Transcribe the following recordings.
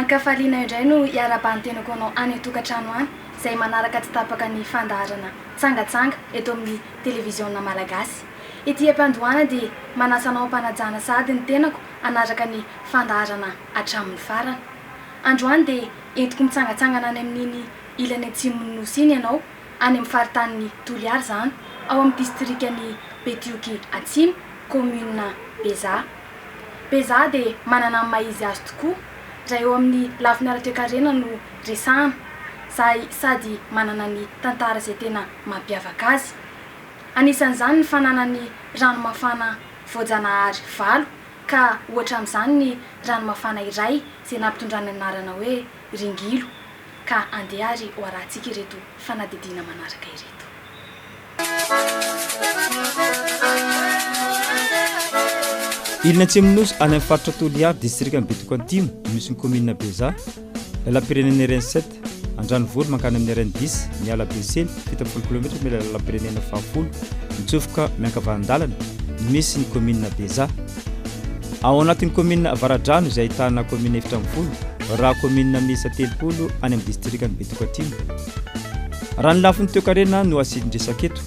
Kafalina indray no iarabany tenako anao any tokantrano any izay manaraka tsy tapaka ny fandaharana tsangatsanga eto amin'ny televiziona malagasy. Ety am-pandohana dia manasa anao ampanajana sady ny tenako anaraka ny fandaharana hatramin'ny farany. Androany dia entiko mitsangatsangana any amin'iny ilany atsimon'ny nosy iny ianao any amin'ny faritanin'ny Toliara izany ao amin'ny distrikany Betioky Atsimo, commune Beza. Beza dia manana ny maha-izy azy tokoa. Raha eo amin'ny lafiny ara-toe-karena no resahana sady manana ny tantara izay tena mampiavaka azy. Anisan'izany ny fananany ranomafana voajanahary 5 ka ohatra amin'izany ny ranomafana iray izay nampitondrany anarana hoe Ringilo ka andeha ary ho arahantsika ireto fanadidina manaraka ireto. Ilina Atsimon'Nosy any amin'ny faritra Toliara distrikany Betioky Antimo misy ny commune Beza, lala-pirenena RN7, Andranivolo mankany amin'ny RN10, miala Besely 70 km mila lala-pirenena 70, mitsofoka miankavahana-dalana misy ny commune Beza. Ao anatin'ny commune Avaradrano izay ahitana commune 70, raha commune miisa 30 any amin'ny distrikany Betioky Antimo. Raha ny lafin'ny toe-karena no asidin-dresaka eto,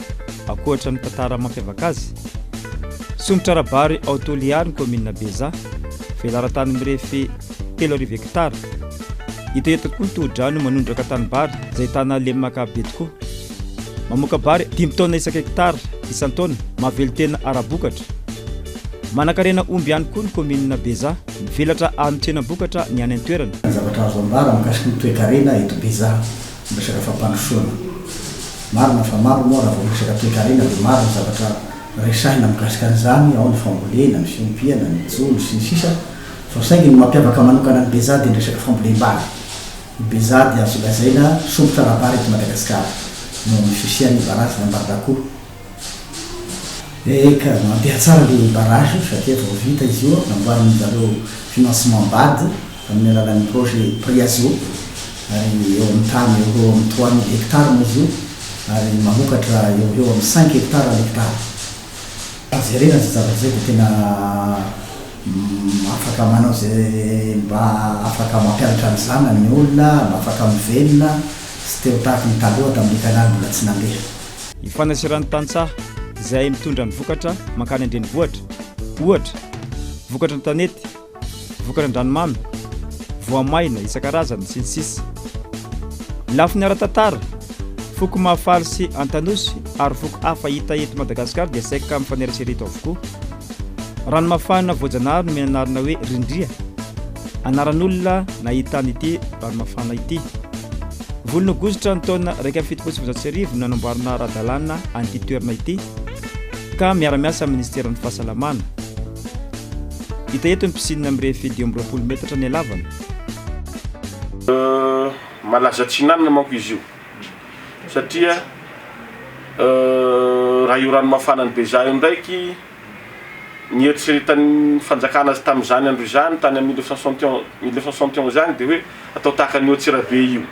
akoatra ny tantara mampiavaka azy. Somotra Rabary ao Toliara ny commune Beza, velara-tany mirefy 3 hektara. Hita eto koa ny tohodrano manondraka tanimbary izay ahitana lemaka be tokoa. Mamoaka bary 5 taona isaka hektara isan-taona, mahavelo tena ara-bokatra. Manan-karena omby ihany koa ny commune Beza, mivelatra hanon-tsenam-bokatra ny any an-toerana. Zavatra azo ambara mikasiky ny toe-karena eto Beza, resaka fampandrosoana. Marina fa maro moa raha vao resaka toe-karena dia maro ny zavatra resahina mikasika an'izany, ao ny fambolena, ny fiompiana, ny jolo sy ny sisa. Fa saingy ny mampiavaka manokana ny Beza dia ny resaka fambolem-bary. Ny Beza dia azo lazaina somotra Rabary eto Madagasikara no ny fisian'ny barazy ny ambarakoho. Eka mandeha tsara ilay barazy satria vao vita izy io namboariny zareo financement bady amin'ny alalan'ny projet Priazo, ary eo amin'ny tany eo amin'ny 3000 hektara moa izy io, ary mamokatra eo amin'ny 5 hektara l'hektara. Azerena zay zavatra zay dia tena afaka manao zay mba afaka mampianatra ny zanany ny olona, mba afaka mivelona sy teo tahaky ny taloha tamin'ny kanal mbola tsy nandeha. Ifanasiran'ny tantsaha izay mitondra ny vokatra mankany an-drenivohitra, ohatra vokatra ny tanety, vokatra ny dranomamy, voamaina isan-karazany sy ny sisa. Lafiny ara-tantara, foko mahafaly sy antanosy ary foko hafa hita eto Madagasikara dia saika mifanerasera eto avokoa. Ranomafana voajanahary no mianarana hoe Rindria, anaran'olona nahita an'ity ranomafana ity. Volona Aogositra ny taona 2017 no nanamboarina ara-dalàna an'ity toerana ity ka miara-miasa amin'ny ministeran'ny fahasalamana. Hita eto ny piscine mirefy 20 metatra ny halavana. Malaza tsinanana manko izy io satria raha io ranomafana ny Beza io ndraiky ny eritreretan'ny fanjakana azy tamin'izany andro izany tany amin'ny 1961 zany dia hoe atao tahaka ny Oatsirabe io.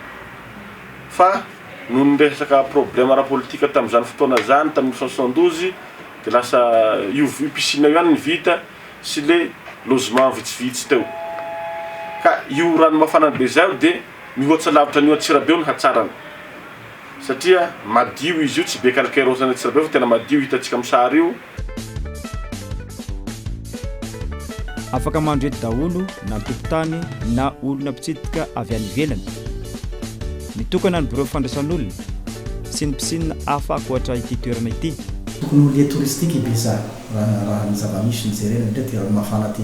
Fa noho ny resaka problème ara-politika tamin'izany fotoana zany tamin'ny 1972 dia lasa io piscine io ihany ny vita sy le logement vitsivitsy teo. Ka io ranomafana ny Beza io dia mihoatra lavitra ny Oatsirabe ny hatsarany satria madio izy io, tsy be kalikairosana ny Oatsirabe fa tena madio hitantsika amin'ny sary io. Afaka mandrety daholo na tokotany na olona mpitsidika avy any ivelany. Mitokana ny bureau fandraisan'olona sy ny piscine hafa ankoatra ity toerana ity. Tokony ho lia touristique i Beza raha ny zava-misy ny jerena indray ty ranomafana ty.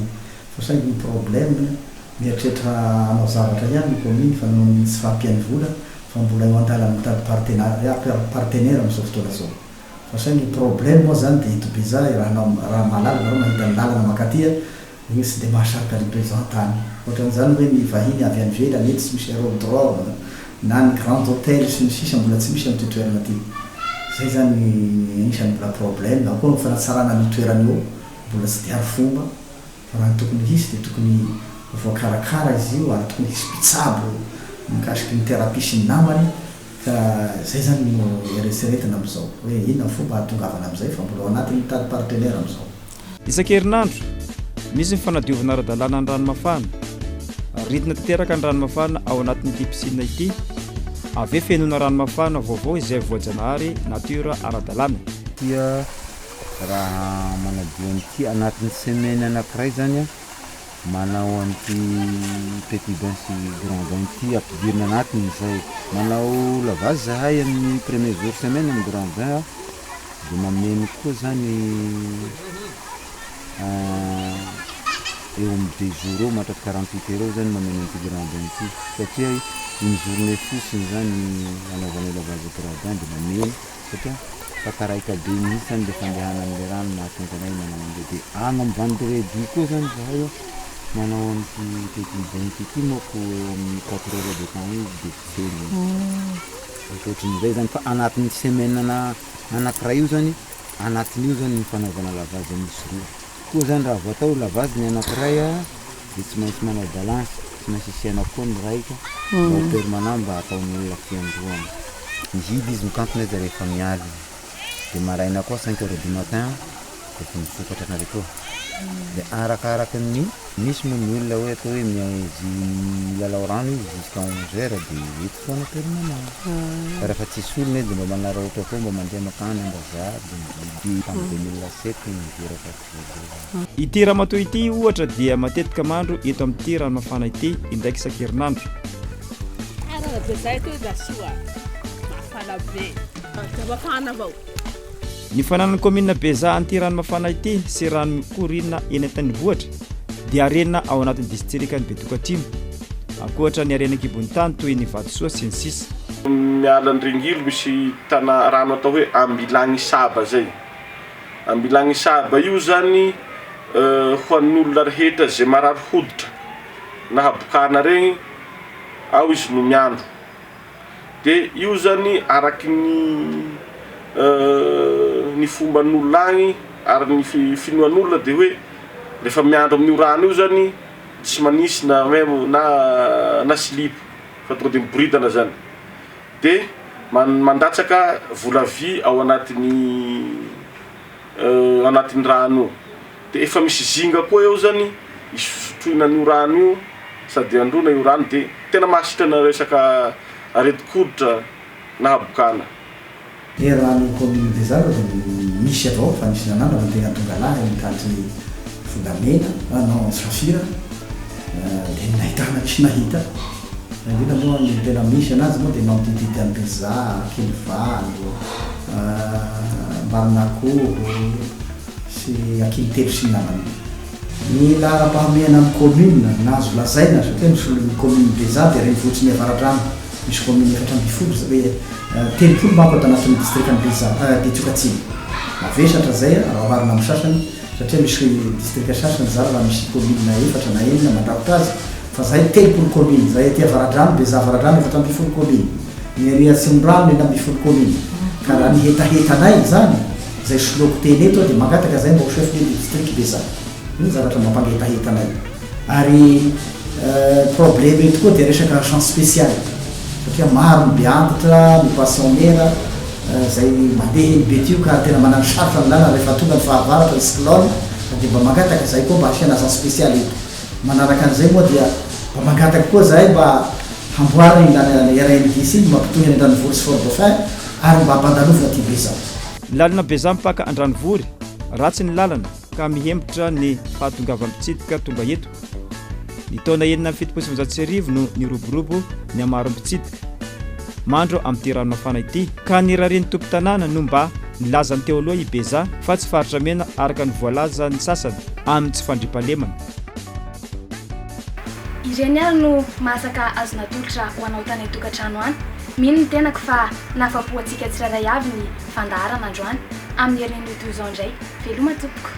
Fa saingy ny problème mieritreritra anao zavatra ihany ny commune fa noho ny tsy fampiany vola fa mbola eo an-dalana mitady partenaire amin'izao fotoana zao. Fa saingy problème moa zany dia ito Beza raha malala nareo mahita ny lalana makatia igny tsy dia mahasarika ny représentany. Ohatran'izany hoe ny vahiny avy any ivelany mety tsy misy aérodrome na ny grand hôtel sy ny sisa mbola tsy misy amin'ny toerana ty. zay zany isan'ny mbola problème na koa fanatsarana ny toerany eo mbola tsy diary fomba fa raha tokony hisy dia tokony voakarakara izy io ary tokony hisy mpitsabo mikasiky ny thérapie sy ny namany ka zay zany no eritseretina am'izao hoe inona ny fomba hatongavana am'izay fa mbola ao anatin'ny mitady partenaire am'izao. Isan-kerinandro misy ny fanadiovana ara-dalàna ny ranomafana ritina tanteraka ny ranomafana ao anatin'ity piscine ity avy fenona ranomafana vaovao izay voajanahary natiora ara-dalàna. Tia raha manadio an'ity anatin'ny semaine anankiray zany a manao an'ity petit bain sy grand bain ity ampidirina anatiny izay manao lavage zahay amin'ny premier jour semaine amin'ny grand bain a dia mameno koa zany eo amin'ny 2 jours eo mahatratra 48 heures eo zany mameno an'ity grand bain ity satria une journée fotsiny zany anaovana lavage grand bain dia mameno satria fakaraika be mihitsy zany le fandehana amin'le rano mahatonga anay manao an'le dia agny amin'ny vendredi koa zany zahay manao an'ity petit bain ity moko amin'ny 4 heures de temps izy dia feno ankoatrin'izay zany fa anatin'ny semaine anankiray io zany anatin'io zany ny fanaovana lavage misy roa koa zany raha vao atao lavage ny anankiray a dia tsy maintsy manao balance tsy maintsy asiana koa ny raika mba permanent mba ataony olona fiandroana mihidy izy mikantona izy rehefa mialy dia maraina koa 5 heures du matin dia fa misokatra anareo koa dia arakaraka ny misy moa ny olona hoe atao hoe miaizy lalao rano izy jusqu'à 11 heures dia eto foana permanent fa rehefa tsisy olona izy dia mba manarahota koa mba mandeha makany ambazaha dia mividy amin'ny 2007 miviraka ity ramatoa ity ohatra dia matetika mandro eto amin'ity ranomafana ity indraiky isan-kerinandro. Be zay to da soa mafana be mafana avao. Ny fananan'ny commune Beza an'ity ranomafana ity sy rano mikorina eny an-tanivohitra dia arena ao anatin'ny distrikany Betokatrimo ankoatra ny arena Kibonitany toy ny Vatosoa sy ny sisa. Miala ny Ringilo misy tana rano atao hoe Ambilagny Saba zay. Ambilagny Saba io zany ho an'ny olona rehetra zay marary hoditra na habokana regny ao izy no miandro dia io zany araky ny fomban'olona agny ary ny finoan'olona dia hoe rehefa miandro amin'io rano io zany tsy manisy na memo na silipo fa tonga dia miboridana zany dia mandatsaka vola vy ao anatin'ny rano dia efa misy zinga koa eo zany isotroina an'io rano io sady androna io rano dia tena mahasitrana resaka areti-koditra na habokana. Dia raha ny commune Beza dia misy avao fa nisy nanana fa tegna tonga lahy mitandry volamena anao safira dia nahitana tsy nahita indrindra moa ny tena misy anazy moa dia mampididity an'ny Beza, Ankilivalo, Mbarinakoho sy Ankilitelo sy ny namany. Ny laharam-pahamehana amin'ny commune nahazo lazaina satria misy ny commune Beza dia renivohitry ny avaradrano misy commune 4 hoe 30 manko ato anatin'ny distrikany Beza Betokatsimo mavesatra zay raha oharina amin'ny sasany satria misy distrika sasany zany raha misy commune 4 na 9 mandrakotra azy fa zahay 30 commune zahay aty avaradrano Beza avaradrano 4 commune ny area Tsimorano 9 commune ka raha ny hetahetanay zany zay soloko teny eto dia mangataka zay mba ho chef de district Beza iny zavatra mampangehetanay ary problème eto koa dia resaka chance spéciale satria maro ny beantitra ny passionnaire zay mandeha eny betio ka tena manano sarotra ny lala rehefa tonga ny fahavaratra ny cyclone dia mba mangataka zay koa mba asiana agence spéciale eto manaraka an'izay moa dia mba mangataka koa zahay mba hamboariny RNDC mampitohy any Andranovory sy Fort Dauphin ary mba hampandalovina ty Beza. Lalana Beza mipaka Andranovory ratsy ny lalana ka mihembotra ny fahatongavany mpitsidika tonga eto. Ny taona 770 no niroborobo ny amaro mpitsidika mandro amin'ity ranomafana ity ka nirareny tompo tanàna no mba nilazany teo aloha i Beza fa tsy faritra mena araka ny voalaza ny sasany amin'ny tsy fandripahalemana. Ireny ary no masaka azona tolotra ho anao tany tokantrano any. Mino ny tenako fa nafapoantsika tsirairay avy ny fandaharana androany amin'ny herin'ny toizao indray. Veloma tompoko.